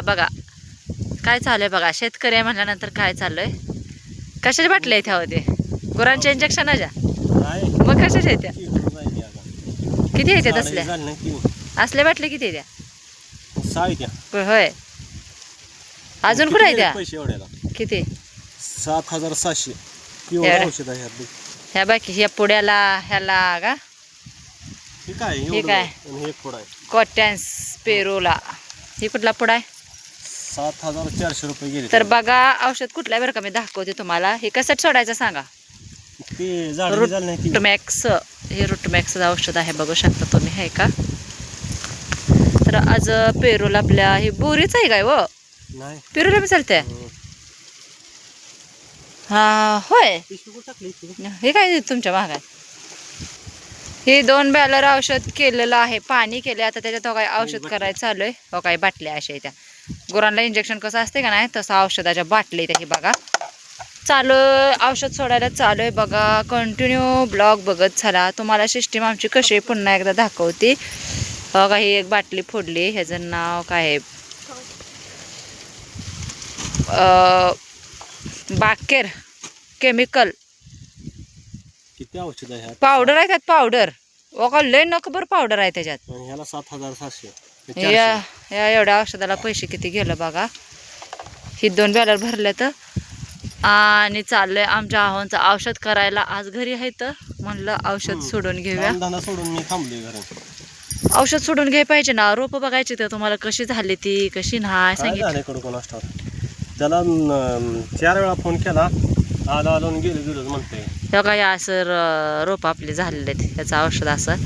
बघा काय चालू आहे बघा. शेतकरी आहे म्हटल्यानंतर काय चालू आहे. कशाच्या बाटल्या आहेत ह्या होते गुरांच्या इंजेक्शनाच्या मग कशाच्या आहेत त्या किती येतात असल्या असल्या बाटल्या किती आहे त्या होय अजून कुठे आहे त्या किती 7,700 औषध आहे ह्या बाकी ह्या पुड्याला ह्याला का हे काय कॉटन्स पेरूला ही कुठला पुडा आहे 7,400 रुपये गेले. तर बघा औषध कुठलं आहे बरं का मी दाखवते तुम्हाला. हे कसं सोडायचं सांगा. रूटमॅक्स हे रूटमॅक्सचं औषध आहे बघू शकता तुम्ही आहे का. तर आज पेरूला आपल्या हे बोरीच आहे काय व पेरूला मी चालते हा होय हे काय तुमच्या महाग आहे. हे 2 बॅलर औषध केलेलं आहे पाणी केले आता त्याच्यात काय औषध करायचं चालू आहे. हो काय बाटल्या अशा त्या गुरांना इंजेक्शन कसं असते का नाही तसं औषधाच्या बाटली त्या हे बघा चालू औषध सोडायला चालू आहे बघा. कंटिन्यू ब्लॉग बघत झाला तुम्हाला सिस्टीम आमची कशी पुन्हा एकदा दाखवते बघा. ही एक बाटली फोडली ह्याचं नाव काय आहे बाकेर केमिकल किती औषध आहे पावडर आहे त्यात पावडर का लय नकबर पावडर आहे त्याच्यात. ह्याला 7,700 या एवढ्या औषधाला पैसे किती गेलं बघा. ही 2 बॅलर भरले तर आणि चाललंय आमच्या आहोंचं औषध करायला. आज घरी आहे तर म्हणलं औषध सोडून घेऊया. सोडून मी थांबलोय घरी. औषध सोडून घ्याय पाहिजे ना. रोप बघायची तर तुम्हाला कशी झाली ती कशी नाही सांगितलं. त्याला 4 वेळा फोन केला आलो गेलो म्हणते तेव्हा काय असं रोप आपले झालेले आहेत ह्याचं औषध असं.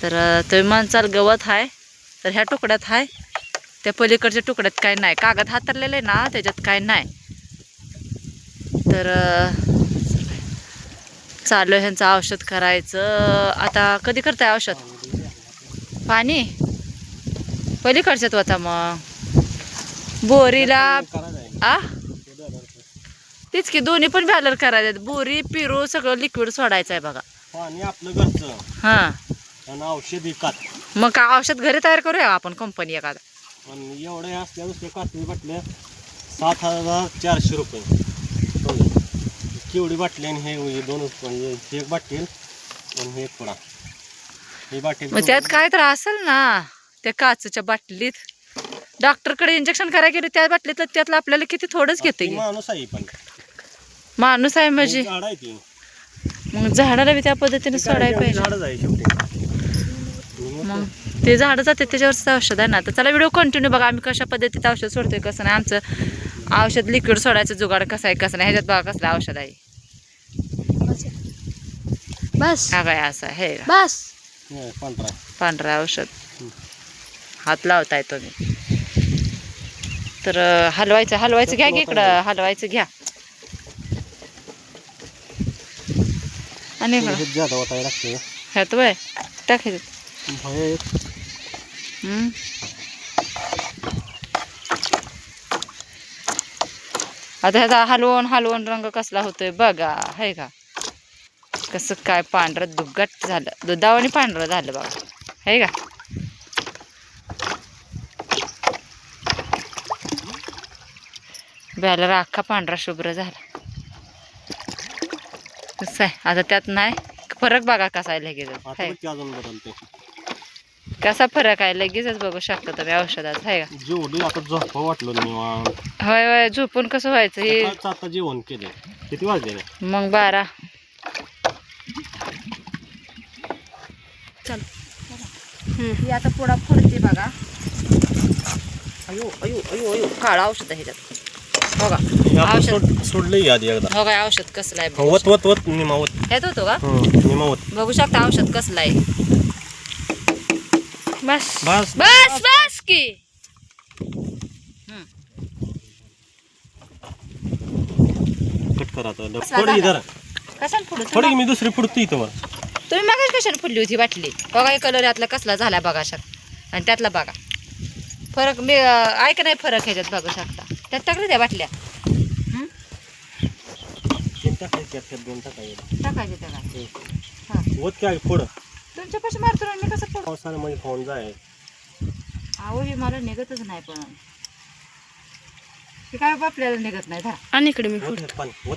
तर तुम्ही म्हणचाल गवत आहे तर ह्या तुकड्यात आहे त्या पलीकडच्या तुकड्यात काय नाही. कागद हातरलेलं आहे ना त्याच्यात काय नाही. तर चालू ह्यांचं औषध करायचं. आता कधी करताय औषध पाणी पलीकडच्यात होता मग बोरीला तीच की दोन्ही पण बॅलर करायचे. बोरी पिरू सगळं लिक्विड सोडायचं आहे बघा. पाणी आपलं घरचं हां औषध विकत मग का औषध घरी तयार करूया आपण कंपनी एखादा. आणि एवढे असल्या दुसऱ्या काटवी बाटल्या 7,400 रुपये केवढी बाटली. आणि हे 2 एक बाटली आणि हे एक पुडा ही बाटली. मग त्यात काय तर असेल ना त्या काचच्या बाटलीत. डॉक्टरकडे इंजेक्शन करायला गेले त्या बाटलीत त्यातलं आपल्याला किती थोडंच घेते. माणूस आहे पण माणूस आहे म्हणजे मग झाडाला बी त्या पद्धतीने सोडायला पाहिजे. मग ते झाडं जाते त्याच्यावरच औषध आहे ना. तर चला व्हिडिओ कंटिन्यू बघा आम्ही कशा पद्धतीत औषध सोडतोय कसं नाही. आमचं औषध लिक्विड सोडायचं जुगाड कसं आहे कसं नाही ह्याच्यात बघा कसलं औषध आहे. बस हा काय असं आहे बस पांढरा औषध हात लावताय तुम्ही. तर हलवायचं घ्या की इकडं हलवायचं घ्या आणि ह्यात वय टाकायचं. आता ह्याचा हलवून रंग कसला होतोय बघा आहे का. कसं काय पांढरं दुग्गट झालं दुधावानी पांढरं झालं बघा आहे का. बॅलर अख्खा पांढरा शुभ्र झाला. कसं आहे आता त्यात नाही फरक बघा कसा आहे लगेच. कसा फरक आहे लगेचच बघू शकता तुम्ही औषधात आहे का. होय झोपून कसं व्हायचं हे जेवण केलं किती वाजले मग 12. चल ही आता पुढा फुडते बघा. अयो काळा औषध आहे ह्याच्यात बघा. औषध सोडले आधी एकदा. हो काय औषध कसलं आहे वत निमावत ह्यात होतो का निमावत बघू शकता औषध कसलं आहे. बस बस बस बस की कट करा कशाला फुडू थोडी मी दुसरी फुडतो इथं. तुम्ही मग कशाला फुडली होती बाटली बघा. कलर यातला कसला झाला बघा शकता आणि त्यातला बघा फरक. मी ऐका नाही फरक ह्याच्यात बघू शकता. त्यात टाकले त्या बाटल्या टाकायचे त्याला काय पुढं तुमच्या पैसे मारतो मी कसं पावसाळ्यामध्ये खाऊन जाय अहो हे मला निघतच नाही पण हे काय आपल्याला निघत नाही धरा. आणि इकडे मी ओत पाणी ओत.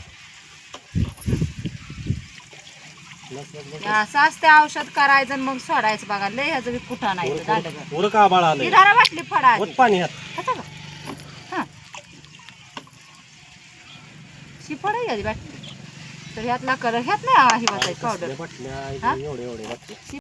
हे असं असते औषध करायचं आणि मग सोडायचं बघा लय ह्याचं बी कुठं नाही इथं दांडगं. पुरं का आबाळ आलंय ही धारा वाटली फडा ओत पाणी ह्यात आता का हां शिपड आहे याची बाटली तर ह्यातला कलर ह्यात नाही ही वाचायची पावडर बाटल्या हा? एवढे एवढे बाटल्या